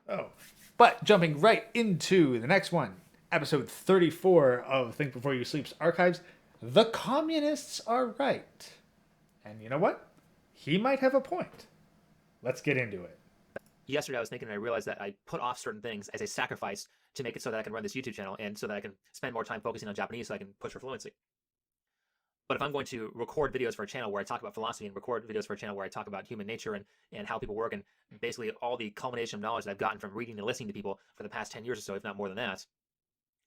Oh. But jumping right into the next one, episode 34 of Think Before You Sleep's archives, the communists are right. And you know what? He might have a point. Let's get into it. Yesterday I was thinking and I realized that I put off certain things as a sacrifice to make it so that I can run this YouTube channel and so that I can spend more time focusing on Japanese so I can push for fluency. But if I'm going to record videos for a channel where I talk about philosophy and record videos for a channel where I talk about human nature and how people work and basically all the culmination of knowledge that I've gotten from reading and listening to people for the past 10 years or so, if not more than that,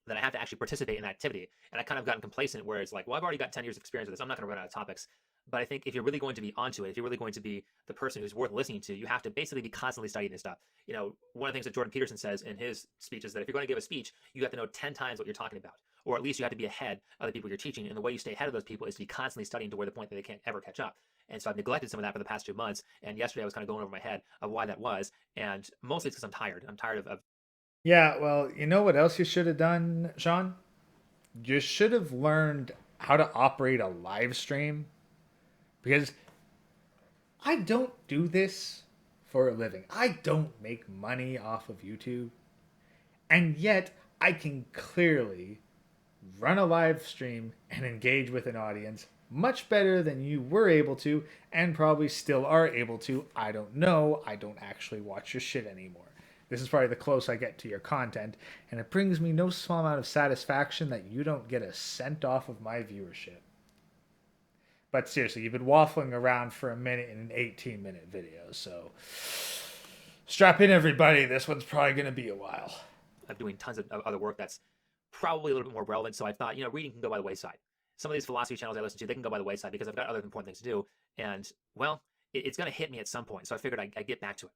that I have to actually participate in that activity. And I kind of gotten complacent where it's like, well, I've already got 10 years of experience with this. I'm not going to run out of topics. But I think if you're really going to be onto it, if you're really going to be the person who's worth listening to, you have to basically be constantly studying this stuff. You know, one of the things that Jordan Peterson says in his speech is that if you're going to give a speech, you have to know 10 times what you're talking about. Or at least you have to be ahead of the people you're teaching. And the way you stay ahead of those people is to be constantly studying to where the point that they can't ever catch up. And so I've neglected some of that for the past 2 months. And yesterday I was kind of going over my head of why that was. And mostly it's because I'm tired. I'm tired of Yeah, well, you know what else you should have done, Sean? You should have learned how to operate a live stream because I don't do this for a living. I don't make money off of YouTube. And yet, I can clearly run a live stream and engage with an audience much better than you were able to and probably still are able to. I don't know. I don't actually watch your shit anymore. This is probably the close I get to your content, and it brings me no small amount of satisfaction that you don't get a cent off of my viewership. But seriously, you've been waffling around for a minute in an 18-minute video, so strap in, everybody. This one's probably going to be a while. doing tons of other work that's probably a little bit more relevant. So I thought, reading can go by the wayside. Some of these philosophy channels I listen to, they can go by the wayside because I've got other important things to do. And well, it's going to hit me at some point. So I figured I'd get back to it.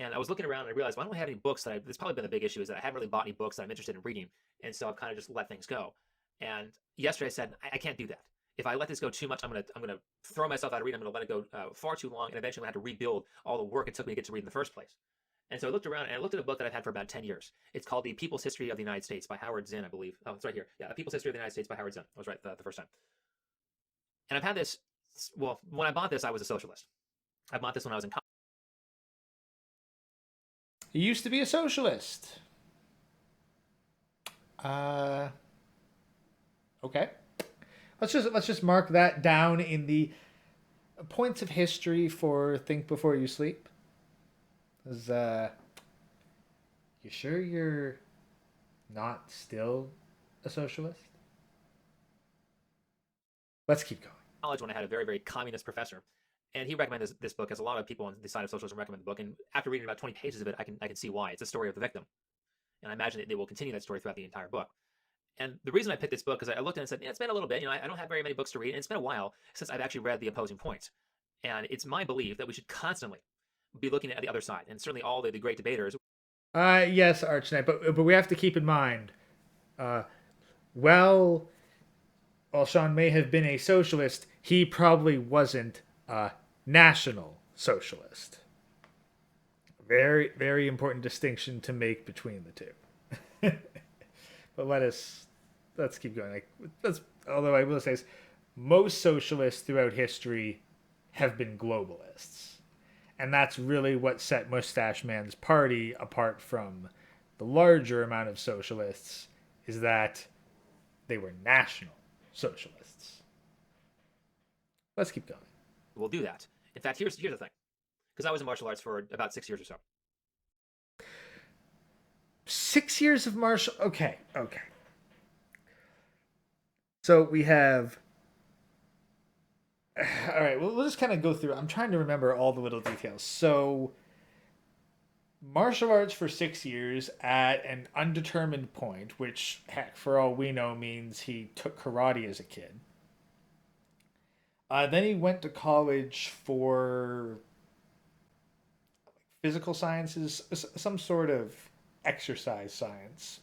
And I was looking around and I realized, well, I don't have any books that's probably been the big issue is that I haven't really bought any books that I'm interested in reading. And so I've kind of just let things go. And yesterday I said, I can't do that. If I let this go too much, I'm gonna throw myself out of reading. I'm gonna let it go far too long, and eventually I'm gonna have to rebuild all the work it took me to get to read in the first place. And so I looked around and I looked at a book that I've had for about 10 years. It's called The People's History of the United States by Howard Zinn, I believe. Oh, it's right here. Yeah, The People's History of the United States by Howard Zinn. I was right the first time. And I've had this, well, when I bought this, I was a socialist. I bought this when I was in college. You used to be a socialist. Uh, okay. Let's just mark that down in the points of history for Think Before You Sleep. Is you sure you're not still a socialist? Let's keep going. When I had a very, very communist professor. And he recommended this book, as a lot of people on the side of socialism recommend the book. And after reading about 20 pages of it, I can see why. It's a story of the victim. And I imagine they will continue that story throughout the entire book. And the reason I picked this book is I looked at it and said, yeah, it's been a little bit. I don't have very many books to read, and it's been a while since I've actually read the opposing points. And it's my belief that we should constantly be looking at the other side, and certainly all the great debaters. Yes, Archknight, but we have to keep in mind, uh, well, while Sean may have been a socialist, he probably wasn't a national socialist. Very, very important distinction to make between the two. But let's keep going. Although I will say, most socialists throughout history have been globalists, and that's really what set Mustache Man's party apart from the larger amount of socialists. Is that they were national socialists. Let's keep going. Will do that. In fact, here's the thing, because I was in martial arts for about 6 years or so. 6 years of martial. Okay, okay. So we have. All right, well, we'll just kind of go through. I'm trying to remember all the little details. So, martial arts for 6 years at an undetermined point, which, heck, for all we know, means he took karate as a kid. Then he went to college for physical sciences, some sort of exercise science.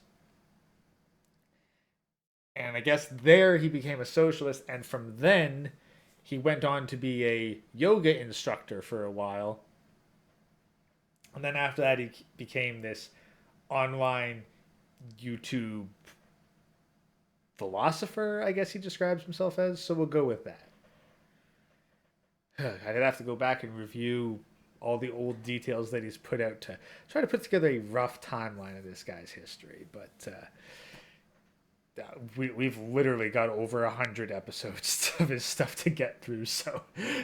And I guess there he became a socialist, and from then he went on to be a yoga instructor for a while. And then after that, he became this online YouTube philosopher, I guess he describes himself as. So we'll go with that. I'd have to go back and review all the old details that he's put out to try to put together a rough timeline of this guy's history. But we've literally got over 100 episodes of his stuff to get through, so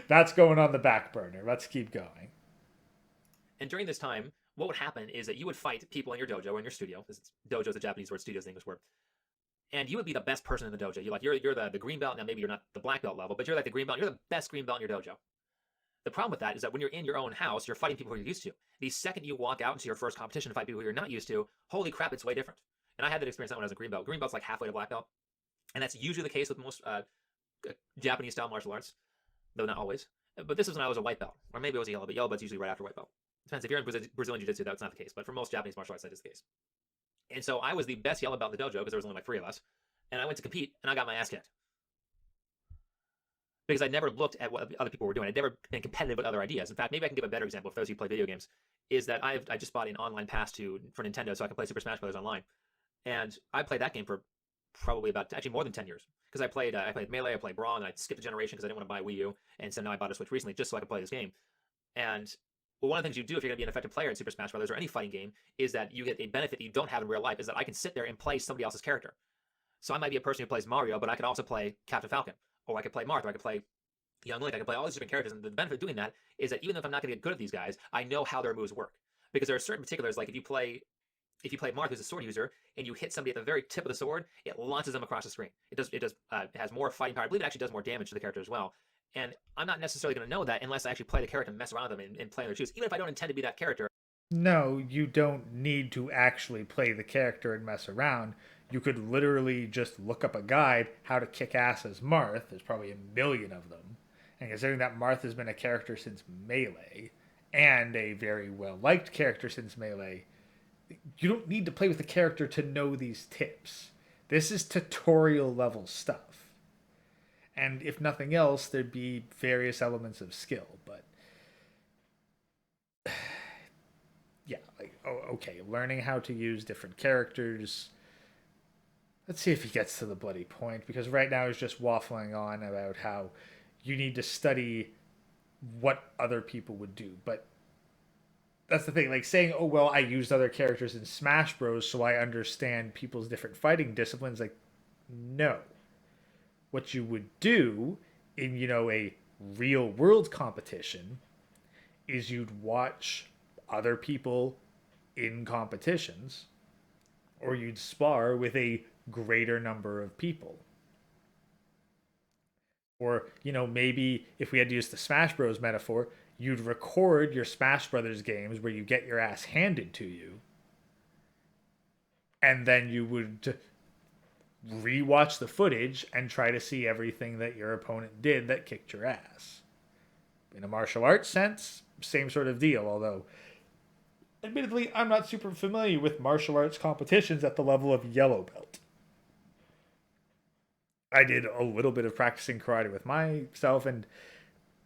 that's going on the back burner. Let's keep going. And during this time, what would happen is that you would fight people in your dojo or in your studio. This is, dojo is a Japanese word, studio is the English word. And you would be the best person in the dojo. You're the green belt. Now maybe you're not the black belt level, but you're like the green belt. You're the best green belt in your dojo. The problem with that is that when you're in your own house, you're fighting people who you're used to. The second you walk out into your first competition to fight people who you're not used to, holy crap, it's way different. And I had that experience when I was a green belt. Green belt's like halfway to black belt. And that's usually the case with most Japanese style martial arts, though not always. But this was when I was a white belt, or maybe it was a yellow belt. Yellow belt's usually right after white belt. Depends. If you're in Brazilian Jiu-Jitsu, that's not the case. But for most Japanese martial arts, that is the case. And so I was the best yellow belt in the dojo because there was only like 3 of us. And I went to compete, and I got my ass kicked. Because I never looked at what other people were doing. I'd never been competitive with other ideas. In fact, maybe I can give a better example for those who play video games, is that I just bought an online pass for Nintendo so I can play Super Smash Bros. Online. And I played that game for probably actually more than 10 years. Because I played Melee, I played Brawl, and I skipped a generation because I didn't want to buy a Wii U. And so now I bought a Switch recently just so I could play this game. And one of the things you do if you're going to be an effective player in Super Smash Bros. Or any fighting game is that you get a benefit that you don't have in real life, is that I can sit there and play somebody else's character. So I might be a person who plays Mario, but I could also play Captain Falcon. Or I could play Marth, or I could play Young Link. I can play all these different characters, and the benefit of doing that is that even if I'm not going to get good at these guys, I know how their moves work. Because there are certain particulars, like if you play Marth, who's a sword user, and you hit somebody at the very tip of the sword, it launches them across the screen. It has more fighting power. I believe it actually does more damage to the character as well. And I'm not necessarily going to know that unless I actually play the character and mess around with them and play in their shoes, even if I don't intend to be that character. No, you don't need to actually play the character and mess around. You could literally just look up a guide how to kick ass as Marth. There's probably a million of them. And considering that Marth has been a character since Melee, and a very well liked character since Melee, you don't need to play with the character to know these tips. This is tutorial level stuff. And if nothing else, there'd be various elements of skill. But yeah, like, oh, okay, learning how to use different characters. Let's see if he gets to the bloody point, because right now he's just waffling on about how you need to study what other people would do. But that's the thing, like saying, oh, well, I used other characters in Smash Bros. So I understand people's different fighting disciplines. Like, no. What you would do in, a real world competition is you'd watch other people in competitions, or you'd spar with a greater number of people. Or, maybe if we had to use the Smash Bros. Metaphor, you'd record your Smash Brothers games where you get your ass handed to you, and then you would rewatch the footage and try to see everything that your opponent did that kicked your ass. In a martial arts sense, same sort of deal, although admittedly, I'm not super familiar with martial arts competitions at the level of yellow belt. I did a little bit of practicing karate with myself, and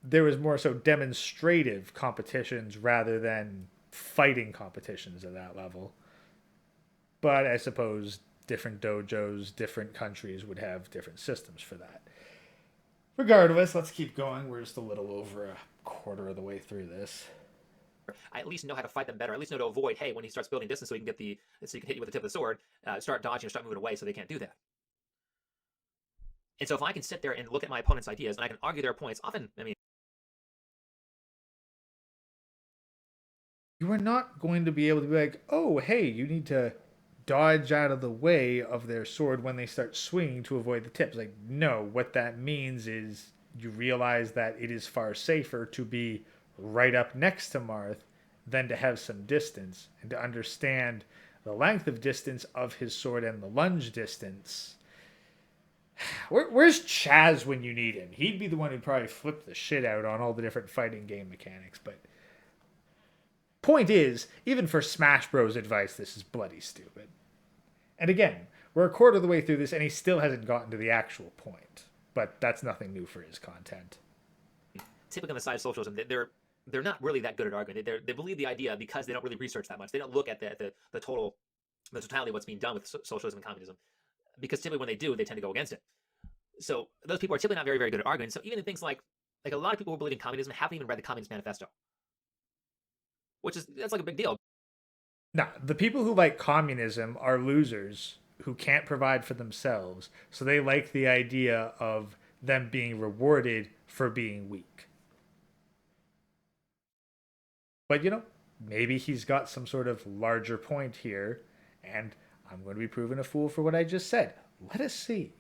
there was more so demonstrative competitions rather than fighting competitions at that level. But I suppose different dojos, different countries would have different systems for that. Regardless, let's keep going. We're just a little over a quarter of the way through this. I at least know how to fight them better. I at least know to avoid, hey, when he starts building distance so he can hit you with the tip of the sword, start dodging or start moving away so they can't do that. And so if I can sit there and look at my opponent's ideas and I can argue their points, often, you are not going to be able to be like, oh, hey, you need to dodge out of the way of their sword when they start swinging to avoid the tips. Like, no, what that means is you realize that it is far safer to be right up next to Marth than to have some distance, and to understand the length of distance of his sword and the lunge distance. Where's Chaz when you need him? He'd be the one who'd probably flip the shit out on all the different fighting game mechanics. But point is, even for Smash Bros. Advice, this is bloody stupid. And again, we're a quarter of the way through this, and he still hasn't gotten to the actual point. But that's nothing new for his content. typically on the side of socialism, they're not really that good at arguing. They believe the idea because they don't really research that much. They don't look at the totality of what's being done with socialism and communism, because typically when they do, they tend to go against it. So those people are typically not very, very good at arguing. So even in things like a lot of people who believe in communism haven't even read the Communist Manifesto. that's like a big deal. Nah, the people who like communism are losers who can't provide for themselves, so they like the idea of them being rewarded for being weak. But maybe he's got some sort of larger point here, and I'm going to be proven a fool for what I just said. Let us see.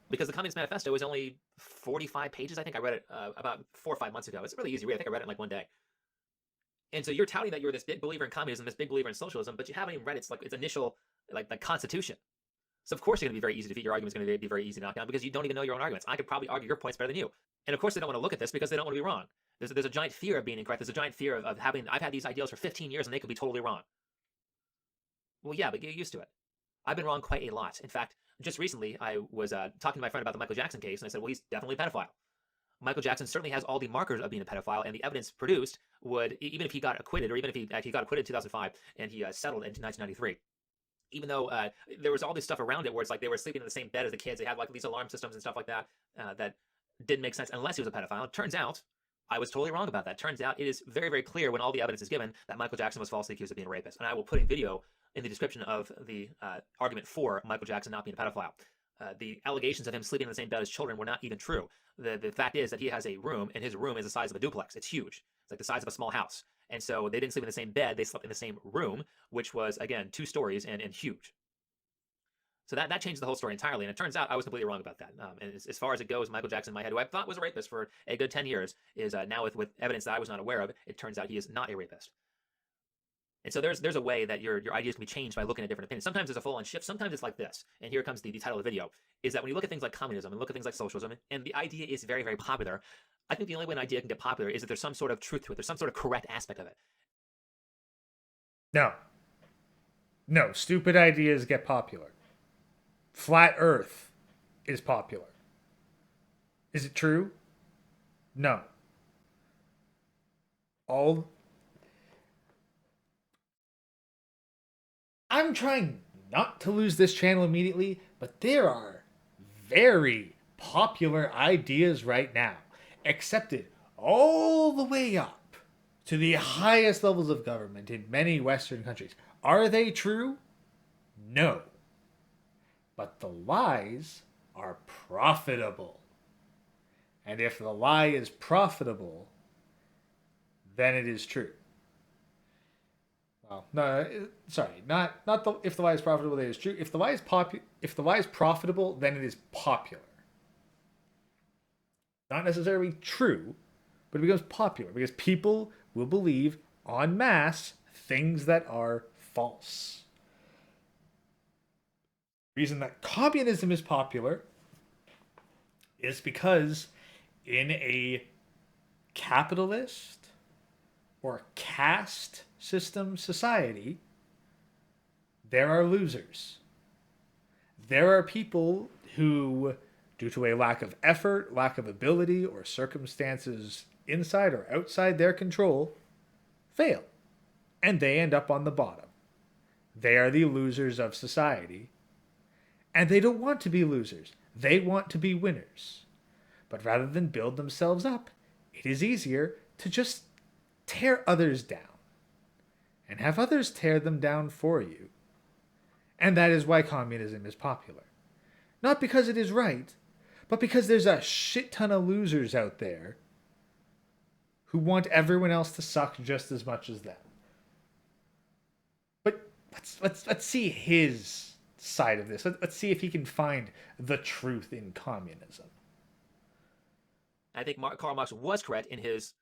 Because the Communist Manifesto is only 45 pages. I think I read it about 4 or 5 months ago. It's a really easy read. I think I read it in like one day. And so you're touting that you're this big believer in communism, this big believer in socialism, but you haven't even read its initial like the Constitution. So of course it's going to be very easy to defeat. Your argument's going to be very easy to knock down because you don't even know your own arguments. I could probably argue your points better than you. And of course they don't want to look at this because they don't want to be wrong. There's a giant fear of being incorrect. There's a giant fear of having. I've had these ideals for 15 years and they could be totally wrong. Well, yeah, but get used to it. I've been wrong quite a lot. In fact, just recently I was talking to my friend about the Michael Jackson case, and I said, well, he's definitely a pedophile. Michael Jackson certainly has all the markers of being a pedophile, and the evidence produced would, even if he got acquitted, or even if he actually got acquitted in 2005 and he settled in 1993, even though there was all this stuff around it where it's like they were sleeping in the same bed as the kids, they had like these alarm systems and stuff like that that didn't make sense unless he was a pedophile. It turns out I was totally wrong about that. Turns out it is very, very clear when all the evidence is given that Michael Jackson was falsely accused of being a rapist. And I will put a video in the description of the argument for Michael Jackson not being a pedophile. The allegations of him sleeping in the same bed as children were not even true. The fact is that he has a room, and his room is the size of a duplex. It's huge. It's like the size of a small house. And so they didn't sleep in the same bed. They slept in the same room, which was, again, 2 stories and huge. So that changed the whole story entirely. And it turns out I was completely wrong about that. And as far as it goes, Michael Jackson in my head, who I thought was a rapist for a good 10 years, is now with evidence that I was not aware of, it turns out he is not a rapist. And so there's a way that your ideas can be changed by looking at different opinions. Sometimes there's a full-on shift. Sometimes it's like this. And here comes the title of the video, is that when you look at things like communism and look at things like socialism, and the idea is very, very popular, I think the only way an idea can get popular is that there's some sort of truth to it. There's some sort of correct aspect of it. No. No, stupid ideas get popular. Flat Earth is popular. Is it true? No. All I'm trying not to lose this channel immediately, but there are very popular ideas right now, accepted all the way up to the highest levels of government in many Western countries. Are they true? No. But the lies are profitable. And if the lie is profitable, then it is true. Well, no, sorry, not if the lie is profitable, then it is true. If the lie is profitable, then it is popular. Not necessarily true, but it becomes popular because people will believe en masse things that are false. The reason that communism is popular is because in a capitalist or caste system society, there are losers. There are people who, due to a lack of effort, lack of ability, or circumstances inside or outside their control, fail. And they end up on the bottom. They are the losers of society. And they don't want to be losers. They want to be winners. But rather than build themselves up, it is easier to just tear others down and have others tear them down for you. And that is why communism is popular. Not because it is right, but because there's a shit ton of losers out there who want everyone else to suck just as much as them. But let's see his side of this. Let's see if he can find the truth in communism. I think Karl Marx was correct in his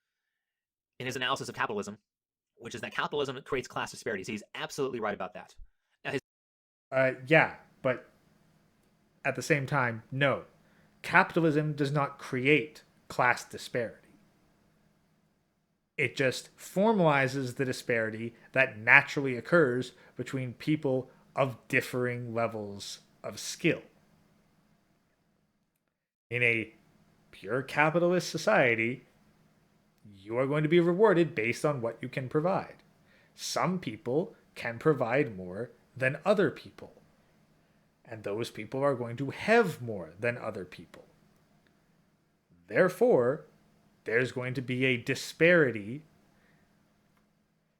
analysis of capitalism, which is that capitalism creates class disparities. He's absolutely right about that. Yeah, but at the same time, no. Capitalism does not create class disparity. It just formalizes the disparity that naturally occurs between people of differing levels of skill. In a pure capitalist society, you are going to be rewarded based on what you can provide. Some people can provide more than other people, and those people are going to have more than other people. Therefore, there's going to be a disparity,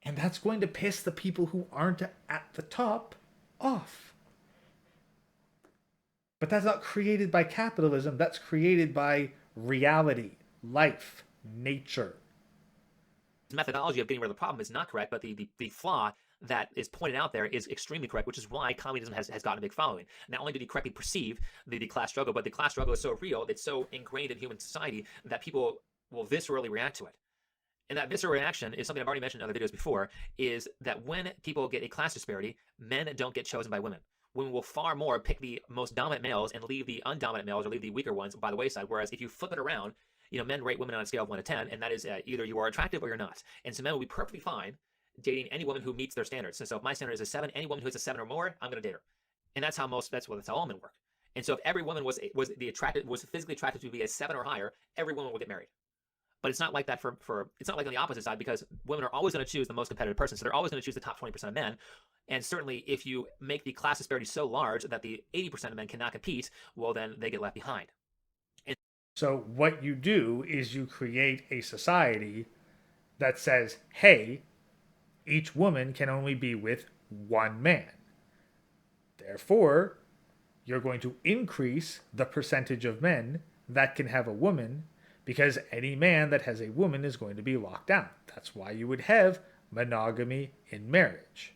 And that's going to piss the people who aren't at the top off. But that's not created by capitalism, that's created by reality, life, nature. The methodology of getting rid of the problem is not correct, but the flaw that is pointed out there is extremely correct, which is why communism has gotten a big following. Not only did he correctly perceive the class struggle, but the class struggle is so real, it's so ingrained in human society that people will viscerally react to it. And that visceral reaction is something I've already mentioned in other videos before, is that when people get a class disparity, men don't get chosen by women. Women will far more pick the most dominant males and leave the undominant males or leave the weaker ones by the wayside. Whereas if you flip it around, men rate women on a scale of 1 to 10, and that is either you are attractive or you're not. And so men will be perfectly fine dating any woman who meets their standards. And so if my standard is a 7, any woman who is a 7 or more, I'm going to date her. And that's how all men work. And so if every woman was physically attracted to be a 7 or higher, every woman will get married. But it's not like that it's not like on the opposite side, because women are always going to choose the most competitive person. So they're always going to choose the top 20% of men. And certainly if you make the class disparity so large that the 80% of men cannot compete, well, then they get left behind. So what you do is you create a society that says, hey, each woman can only be with one man. Therefore, you're going to increase the percentage of men that can have a woman, because any man that has a woman is going to be locked down. That's why you would have monogamy in marriage.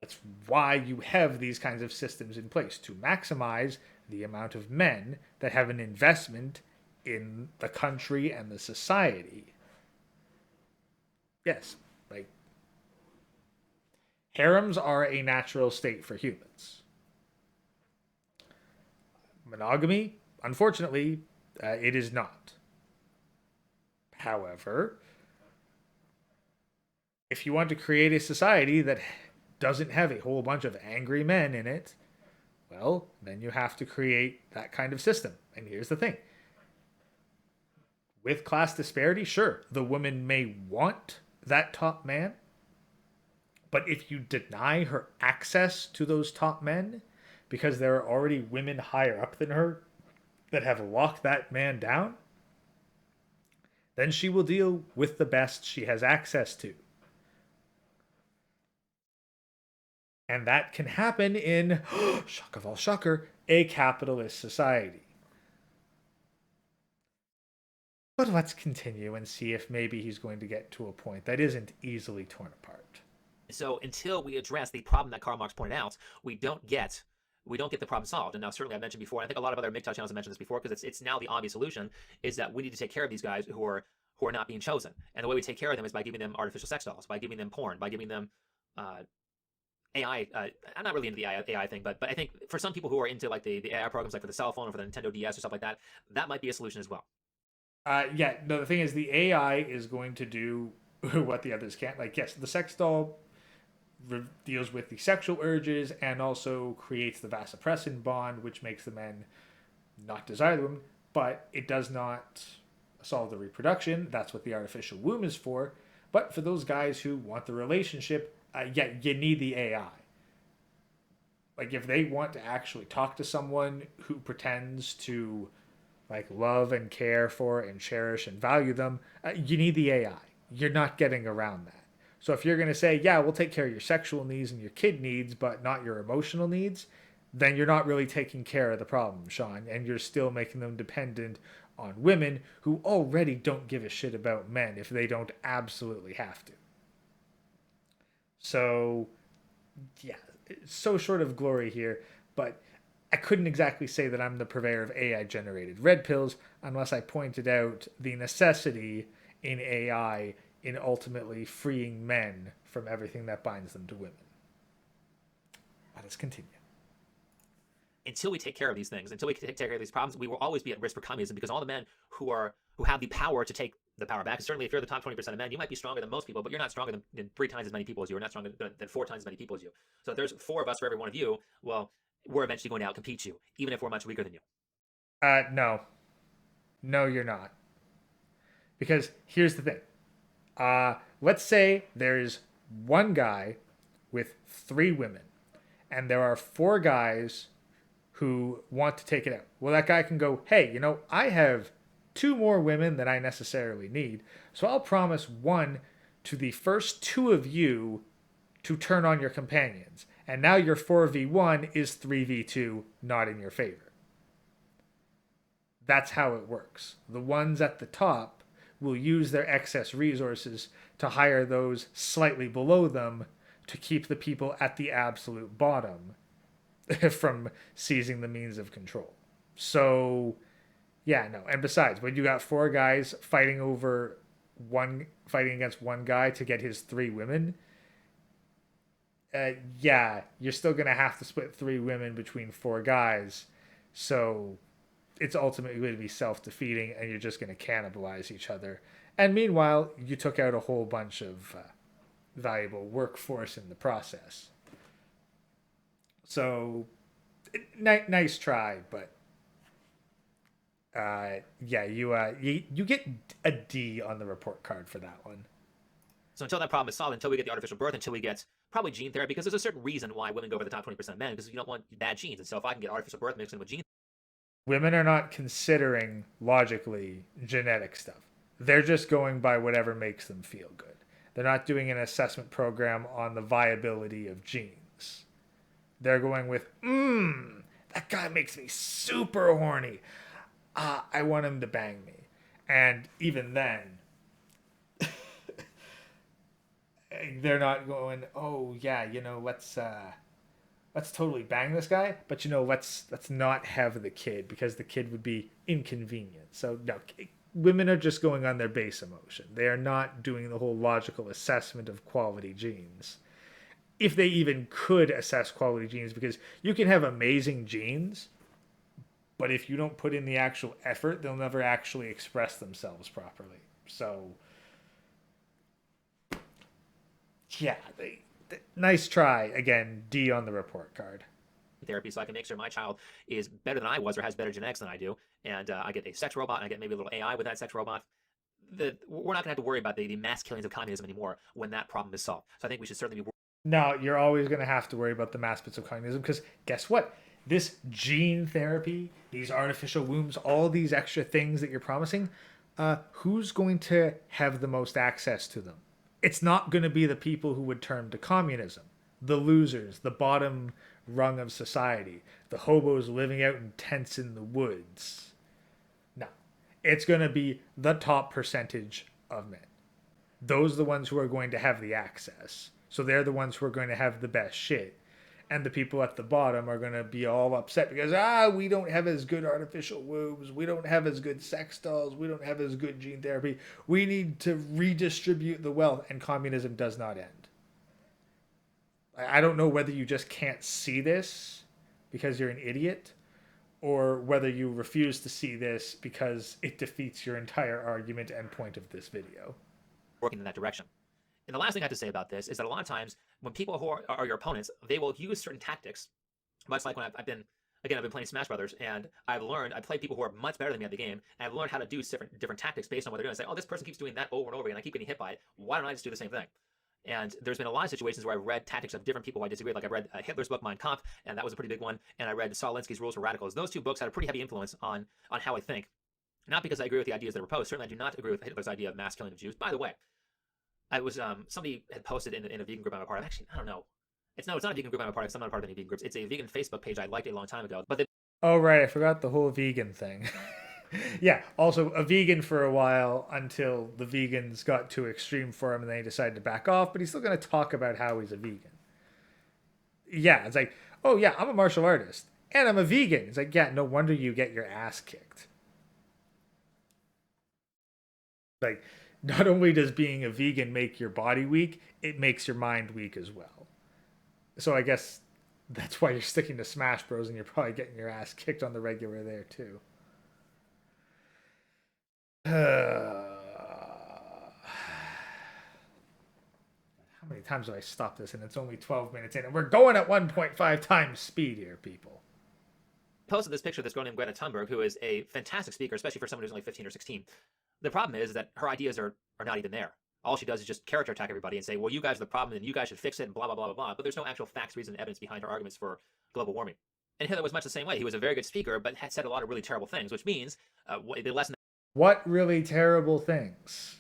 That's why you have these kinds of systems in place, to maximize the amount of men that have an investment in the country and the society. Yes, like, harems are a natural state for humans. Monogamy, unfortunately, it is not. However, if you want to create a society that doesn't have a whole bunch of angry men in it, well, then you have to create that kind of system. And here's the thing. With class disparity, sure, the woman may want that top man, but if you deny her access to those top men because there are already women higher up than her that have locked that man down, then she will deal with the best she has access to. And that can happen in, shock of all shocker, a capitalist society. But let's continue and see if maybe he's going to get to a point that isn't easily torn apart. So until we address the problem that Karl Marx pointed out, we don't get the problem solved. And now, certainly, I mentioned before, and I think a lot of other MGTOW channels have mentioned this before, because it's now the obvious solution, is that we need to take care of these guys who are not being chosen. And the way we take care of them is by giving them artificial sex dolls, by giving them porn, by giving them AI. I'm not really into the AI thing, but I think for some people who are into like the AI programs, like for the cell phone or for the Nintendo DS or stuff like that, that might be a solution as well. Yeah, no, the thing is, the AI is going to do what the others can't. Like, yes, the sex doll deals with the sexual urges and also creates the vasopressin bond, which makes the men not desire the woman, but it does not solve the reproduction. That's what the artificial womb is for. But for those guys who want the relationship, yeah, you need the AI. Like, if they want to actually talk to someone who pretends to like love and care for and cherish and value them, you need the AI. You're not getting around that. So if you're going to say, yeah, we'll take care of your sexual needs and your kid needs, but not your emotional needs, then you're not really taking care of the problem, Sean, and you're still making them dependent on women who already don't give a shit about men if they don't absolutely have to. So, yeah, so short of glory here, but I couldn't exactly say that I'm the purveyor of AI generated red pills unless I pointed out the necessity in AI in ultimately freeing men from everything that binds them to women. Let us continue. Until we take care of these things, until we take care of these problems, we will always be at risk for communism, because all the men who have the power to take the power back, and certainly if you're the top 20% of men, you might be stronger than most people, but you're not stronger than 3 times as many people as you. You're not stronger than 4 times as many people as you. So if there's 4 of us for every one of you, well, we're eventually going to outcompete you, even if we're much weaker than you. No. No, you're not. Because here's the thing. Let's say there's one guy with 3 women, and there are 4 guys who want to take it out. Well, that guy can go, hey, I have 2 more women than I necessarily need, so I'll promise one to the first two of you to turn on your companions. And now your 4v1 is 3v2, not in your favor. That's how it works. The ones at the top will use their excess resources to hire those slightly below them to keep the people at the absolute bottom from seizing the means of control. So, yeah, no. And besides, when you got four guys fighting against one guy to get his three women, yeah, you're still gonna have to split three women between four guys. So it's ultimately going to be self-defeating, and you're just going to cannibalize each other. And meanwhile, you took out a whole bunch of valuable workforce in the process. So, nice try, but yeah, you get a D on the report card for that one. So until that problem is solved, until we get the artificial birth, until we get probably gene therapy, because there's a certain reason why women go for the top 20% of men, because you don't want bad genes. And so if I can get artificial birth mixed in with gene, Women are not considering logically genetic stuff. They're just going by whatever makes them feel good. They're not doing an assessment program on the viability of genes. They're going with, that guy makes me super horny. I want him to bang me. And even then, they're not going, oh yeah, let's totally bang this guy, but let's not have the kid because the kid would be inconvenient. So no, women are just going on their base emotion. They are not doing the whole logical assessment of quality genes. If they even could assess quality genes, because you can have amazing genes, but if you don't put in the actual effort, they'll never actually express themselves properly. So yeah, nice try. Again, D on the report card. therapy, so I can make sure my child is better than I was or has better genetics than I do, and I get a sex robot, and I get maybe a little AI with that sex robot. We're not going to have to worry about the mass killings of communism anymore when that problem is solved. So I think we should certainly be. No, you're always going to have to worry about the mass bits of communism because guess what? This gene therapy, these artificial wombs, all these extra things that you're promising, who's going to have the most access to them? It's not going to be the people who would turn to communism, the losers, the bottom rung of society, the hobos living out in tents in the woods. No, it's going to be the top percentage of men. Those are the ones who are going to have the access. So they're the ones who are going to have the best shit. And the people at the bottom are going to be all upset because, we don't have as good artificial wombs. We don't have as good sex dolls. We don't have as good gene therapy. We need to redistribute the wealth. And communism does not end. I don't know whether you just can't see this because you're an idiot or whether you refuse to see this because it defeats your entire argument and point of this video. Working in that direction. And the last thing I have to say about this is that a lot of times when people who are your opponents, they will use certain tactics, much like when I've been playing Smash Brothers, and I play people who are much better than me at the game, and I've learned how to do different tactics based on what they're doing. I say, oh, this person keeps doing that over and over again, I keep getting hit by it. Why don't I just do the same thing? And there's been a lot of situations where I've read tactics of different people who I disagree with. Like I read Hitler's book, Mein Kampf, and that was a pretty big one. And I read Saul Alinsky's Rules for Radicals. Those two books had a pretty heavy influence on how I think. Not because I agree with the ideas that were proposed. Certainly I do not agree with Hitler's idea of mass killing of Jews. By the way, I was somebody had posted in a vegan group I'm a part of. Actually, I don't know. It's not a vegan group I'm a part of. I'm not a part of any vegan groups. It's a vegan Facebook page I liked a long time ago. But oh right, I forgot the whole vegan thing. Yeah, also a vegan for a while until the vegans got too extreme for him and then he decided to back off. But he's still going to talk about how he's a vegan. Yeah, it's like, oh yeah, I'm a martial artist and I'm a vegan. It's like, yeah, no wonder you get your ass kicked. Like, not only does being a vegan make your body weak, it makes your mind weak as well. So I guess that's why you're sticking to Smash Bros. And you're probably getting your ass kicked on the regular there too. How many times have I stopped this? And it's only 12 minutes in, and we're going at 1.5 times speed here, people. Posted this picture of this girl named Greta Thunberg, who is a fantastic speaker, especially for someone who's only 15 or 16. The problem is that her ideas are not even there. All she does is just character attack everybody and say, well, you guys are the problem and you guys should fix it and blah, blah, blah, blah, blah. But there's no actual facts, reason, and evidence behind her arguments for global warming. And Hitler was much the same way. He was a very good speaker, but had said a lot of really terrible things, which means the lesson. What really terrible things?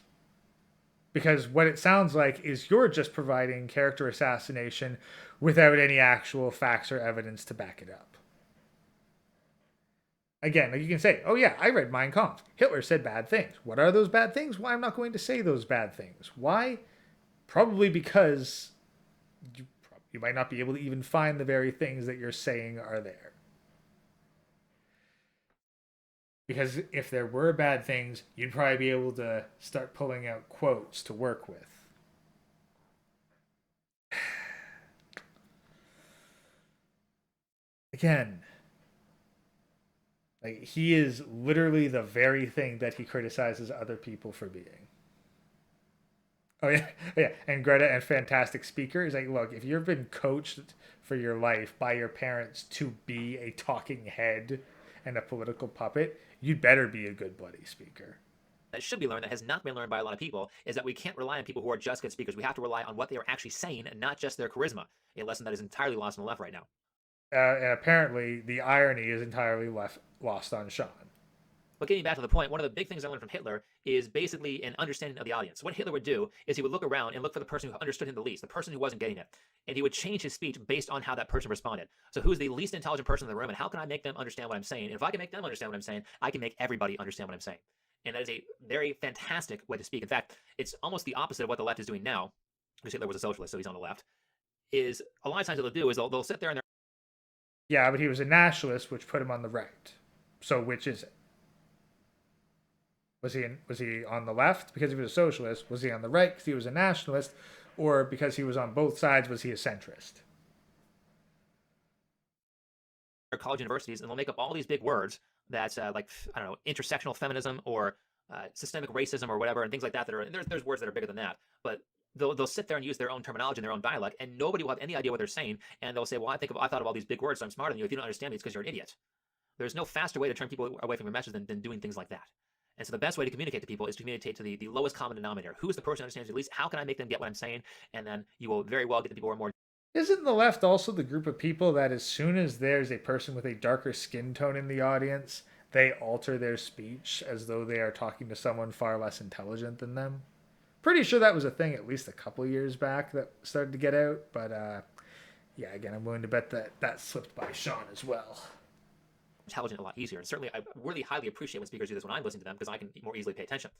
Because what it sounds like is you're just providing character assassination without any actual facts or evidence to back it up. Again, like you can say, oh yeah, I read Mein Kampf. Hitler said bad things. What are those bad things? Why I'm not going to say those bad things. Why? Probably because you might not be able to even find the very things that you're saying are there. Because if there were bad things, you'd probably be able to start pulling out quotes to work with. Again, like he is literally the very thing that he criticizes other people for being. Oh yeah, yeah. And Greta and fantastic speaker is like, look, if you've been coached for your life by your parents to be a talking head and a political puppet, you'd better be a good bloody speaker. That should be learned, that has not been learned by a lot of people, is that we can't rely on people who are just good speakers. We have to rely on what they are actually saying and not just their charisma, a lesson that is entirely lost on the left right now. And apparently, the irony is entirely lost on Sean. But getting back to the point, one of the big things I learned from Hitler is basically an understanding of the audience. What Hitler would do is he would look around and look for the person who understood him the least, the person who wasn't getting it. And he would change his speech based on how that person responded. So who's the least intelligent person in the room, and how can I make them understand what I'm saying? And if I can make them understand what I'm saying, I can make everybody understand what I'm saying. And that is a very fantastic way to speak. In fact, it's almost the opposite of what the left is doing now, because Hitler was a socialist, so he's on the left, is a lot of times what they'll do is they'll sit there and Yeah, but he was a nationalist, which put him on the right. So which is it? Was he on the left because he was a socialist? Was he on the right because he was a nationalist? Or because he was on both sides, was he a centrist? college universities, and they'll make up all these big words that's like, I don't know, intersectional feminism or systemic racism or whatever, and things like that. That are, and there's words that are bigger than that, but they'll sit there and use their own terminology and their own dialect, and nobody will have any idea what they're saying. And they'll say, well, I thought of all these big words, so I'm smarter than you. If you don't understand me, it's because you're an idiot. There's no faster way to turn people away from your message than doing things like that. And so the best way to communicate to people is to communicate to the lowest common denominator. Who is the person who understands you least? How can I make them get what I'm saying? And then you will very well get the people who are more. Isn't the left also the group of people that as soon as there's a person with a darker skin tone in the audience, they alter their speech as though they are talking to someone far less intelligent than them? Pretty sure that was a thing at least a couple years back that started to get out, but yeah, again, I'm willing to bet that that slipped by Sean as well. Intelligent a lot easier. And certainly, I really highly appreciate when speakers do this when I'm listening to them because I can more easily pay attention.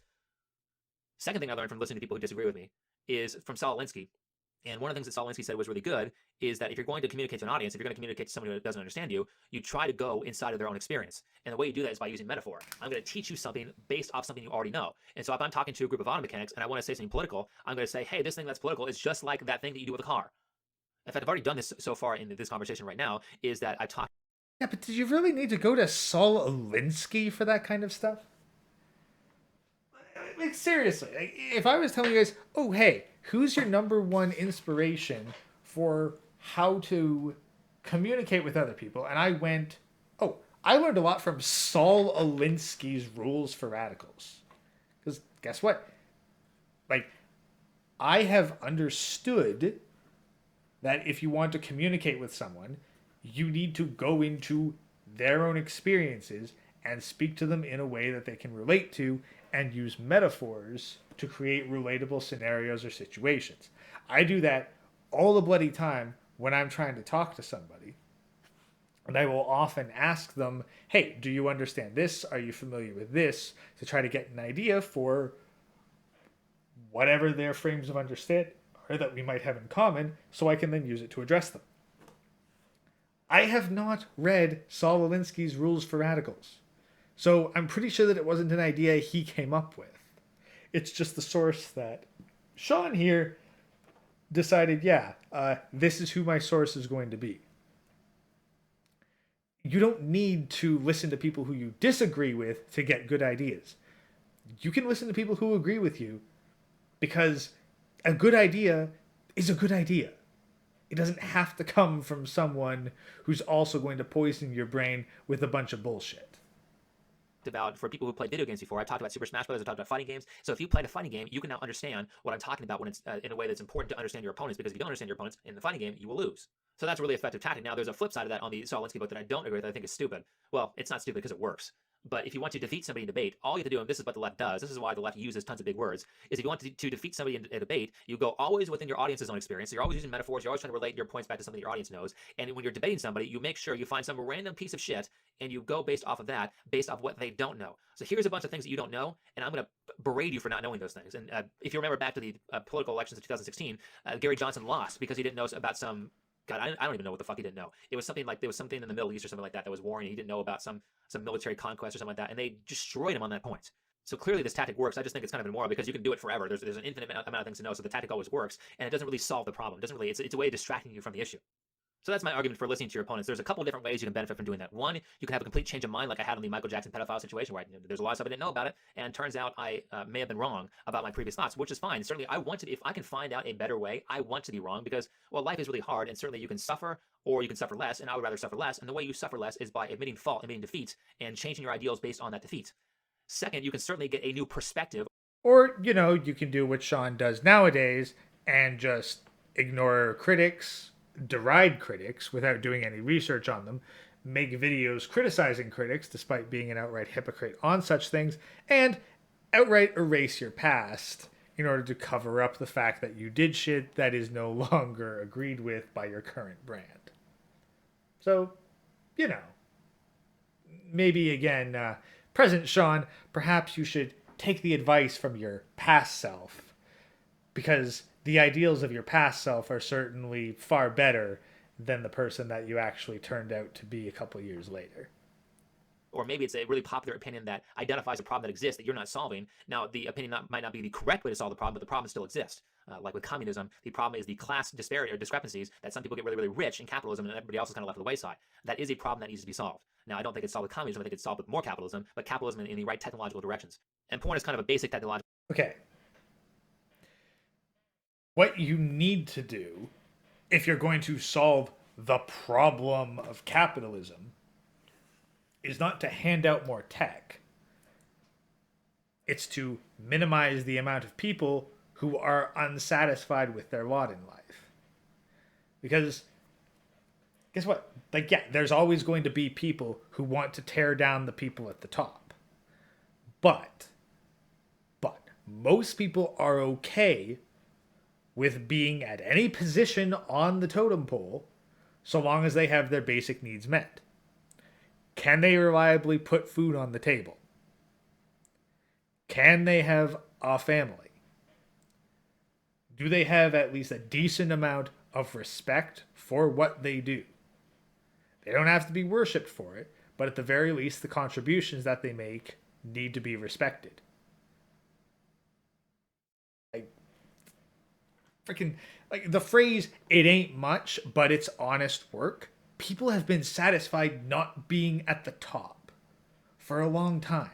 Second thing I learned from listening to people who disagree with me is from Saul Alinsky. And one of the things that Saul Alinsky said was really good is that if you're going to communicate to an audience, if you're going to communicate to someone who doesn't understand you, you try to go inside of their own experience. And the way you do that is by using metaphor. I'm going to teach you something based off something you already know. And so if I'm talking to a group of auto mechanics and I want to say something political, I'm going to say, hey, this thing that's political is just like that thing that you do with a car. In fact, I've already done this so far in this conversation right now, is that I've talked. Yeah, but did you really need to go to Saul Alinsky for that kind of stuff? Like, seriously, if I was telling you guys, oh, hey, who's your number one inspiration for how to communicate with other people? And I went, oh, I learned a lot from Saul Alinsky's Rules for Radicals. Because guess what? Like, I have understood that if you want to communicate with someone, you need to go into their own experiences and speak to them in a way that they can relate to and use metaphors to create relatable scenarios or situations. I do that all the bloody time when I'm trying to talk to somebody. And I will often ask them, hey, do you understand this? Are you familiar with this? To try to get an idea for whatever their frames of understanding are that we might have in common, so I can then use it to address them. I have not read Saul Alinsky's Rules for Radicals. So I'm pretty sure that it wasn't an idea he came up with. It's just the source that Sean here decided, yeah, this is who my source is going to be. You don't need to listen to people who you disagree with to get good ideas. You can listen to people who agree with you because a good idea is a good idea. It doesn't have to come from someone who's also going to poison your brain with a bunch of bullshit. About for people who played video games before. I've talked about Super Smash Bros. I've talked about fighting games. So if you played a fighting game, you can now understand what I'm talking about when it's in a way that's important to understand your opponents, because if you don't understand your opponents in the fighting game, you will lose. So that's a really effective tactic. Now, there's a flip side of that on the Saul Alinsky book that I don't agree with. I think is stupid. Well, it's not stupid because it works. But if you want to defeat somebody in debate, all you have to do, and this is what the left does, this is why the left uses tons of big words, is if you want to defeat somebody in a debate, you go always within your audience's own experience. So you're always using metaphors, you're always trying to relate your points back to something your audience knows. And when you're debating somebody, you make sure you find some random piece of shit and you go based off of that, based off what they don't know. So here's a bunch of things that you don't know, and I'm going to berate you for not knowing those things. And if you remember back to the political elections of 2016, Gary Johnson lost because he didn't know about some. God, I don't even know what the fuck he didn't know. It was something like there was something in the Middle East or something like that that was war, and he didn't know about some military conquest or something like that, and they destroyed him on that point. So clearly this tactic works. I just think it's kind of immoral because you can do it forever. There's an infinite amount of things to know, so the tactic always works, and it doesn't really solve the problem. It doesn't really. It's a way of distracting you from the issue. So that's my argument for listening to your opponents. There's a couple different ways you can benefit from doing that. One, you can have a complete change of mind, like I had on the Michael Jackson pedophile situation, where there's a lot of stuff I didn't know about it, and turns out I may have been wrong about my previous thoughts, which is fine. Certainly, I want to. If I can find out a better way, I want to be wrong because, well, life is really hard, and certainly you can suffer or you can suffer less, and I would rather suffer less. And the way you suffer less is by admitting fault, admitting defeat, and changing your ideals based on that defeat. Second, you can certainly get a new perspective. Or, you can do what Sean does nowadays and just ignore critics, deride critics without doing any research on them, make videos criticizing critics despite being an outright hypocrite on such things, and outright erase your past in order to cover up the fact that you did shit that is no longer agreed with by your current brand. So, maybe again, present Sean, perhaps you should take the advice from your past self, because the ideals of your past self are certainly far better than the person that you actually turned out to be a couple years later. Or maybe it's a really popular opinion that identifies a problem that exists that you're not solving. Now, the opinion might not be the correct way to solve the problem, but the problem still exists. Like with communism, the problem is the class disparity or discrepancies that some people get really, really rich in capitalism and everybody else is kind of left to the wayside. That is a problem that needs to be solved. Now, I don't think it's solved with communism. I think it's solved with more capitalism, but capitalism in the right technological directions. And porn is kind of a basic technological. Okay. What you need to do if you're going to solve the problem of capitalism is not to hand out more tech. It's to minimize the amount of people who are unsatisfied with their lot in life. Because guess what? There's always going to be people who want to tear down the people at the top. But most people are okay with being at any position on the totem pole so long as they have their basic needs met. Can they reliably put food on the table? Can they have a family? Do they have at least a decent amount of respect for what they do? They don't have to be worshipped for it, but at the very least, the contributions that they make need to be respected. The phrase, it ain't much, but it's honest work. People have been satisfied not being at the top for a long time.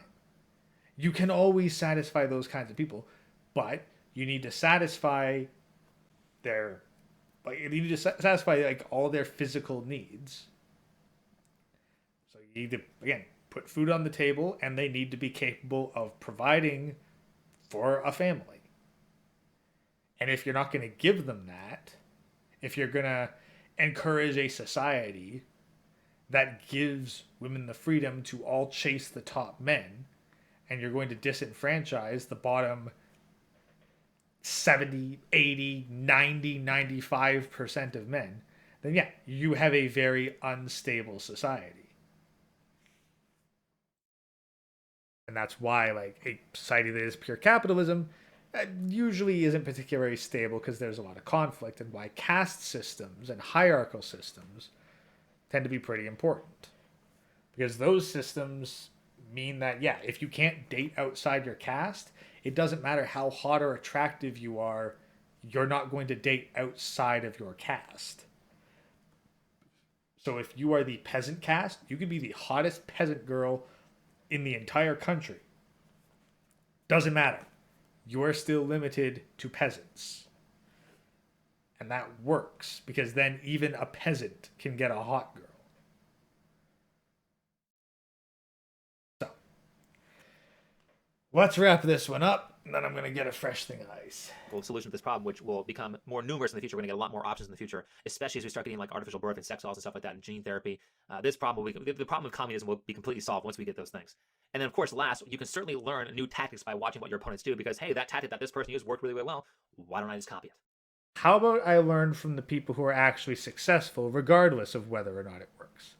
You can always satisfy those kinds of people, but you need to satisfy all their physical needs. So you need to, again, put food on the table, and they need to be capable of providing for a family. And if you're not going to give them that, if you're going to encourage a society that gives women the freedom to all chase the top men, and you're going to disenfranchise the bottom 70, 80, 90, 95% of men, then yeah, you have a very unstable society. And that's why, a society that is pure capitalism usually isn't particularly stable, because there's a lot of conflict, and why caste systems and hierarchical systems tend to be pretty important. Because those systems mean that, yeah, if you can't date outside your caste, it doesn't matter how hot or attractive you are, you're not going to date outside of your caste. So if you are the peasant caste, you could be the hottest peasant girl in the entire country. Doesn't matter. You are still limited to peasants. And that works, because then even a peasant can get a hot girl. So, let's wrap this one up. And then I'm going to get a fresh thing of ice. Well, solution to this problem, which will become more numerous in the future. We're going to get a lot more options in the future, especially as we start getting like artificial birth and sex dolls and stuff like that, and gene therapy. This problem, the problem of communism will be completely solved once we get those things. And then, of course, last, you can certainly learn new tactics by watching what your opponents do, because hey, that tactic that this person used worked really, really well. Why don't I just copy it? How about I learn from the people who are actually successful, regardless of whether or not it works?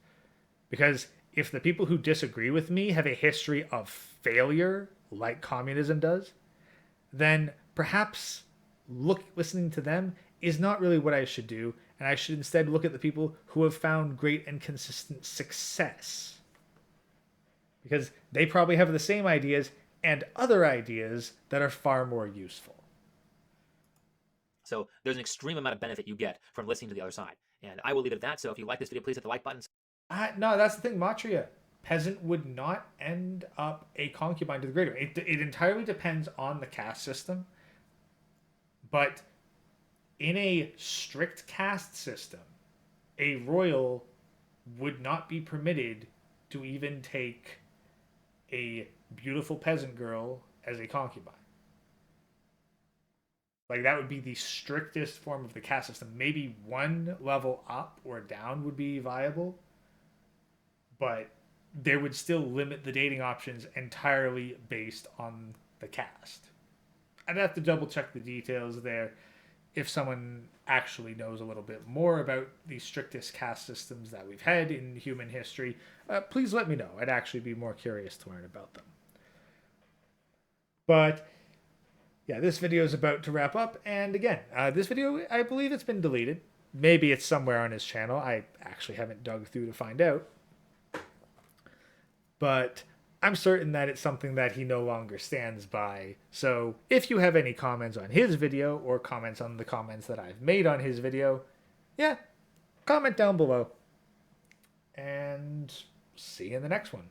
Because if the people who disagree with me have a history of failure, like communism does, then perhaps listening to them is not really what I should do, and I should instead look at the people who have found great and consistent success. Because they probably have the same ideas and other ideas that are far more useful. So there's an extreme amount of benefit you get from listening to the other side. And I will leave it at that. So if you like this video, please hit the like button. No, that's the thing, Matria. Peasant would not end up a concubine to the greater. It entirely depends on the caste system. But in a strict caste system, a royal would not be permitted to even take a beautiful peasant girl as a concubine. Like, that would be the strictest form of the caste system. Maybe one level up or down would be viable, but there would still limit the dating options entirely based on the caste. I'd have to double check the details there. If someone actually knows a little bit more about the strictest caste systems that we've had in human history, please let me know. I'd actually be more curious to learn about them. But yeah, this video is about to wrap up. And again, this video, I believe it's been deleted. Maybe it's somewhere on his channel. I actually haven't dug through to find out. But I'm certain that it's something that he no longer stands by. So if you have any comments on his video or comments on the comments that I've made on his video, yeah, comment down below. And see you in the next one.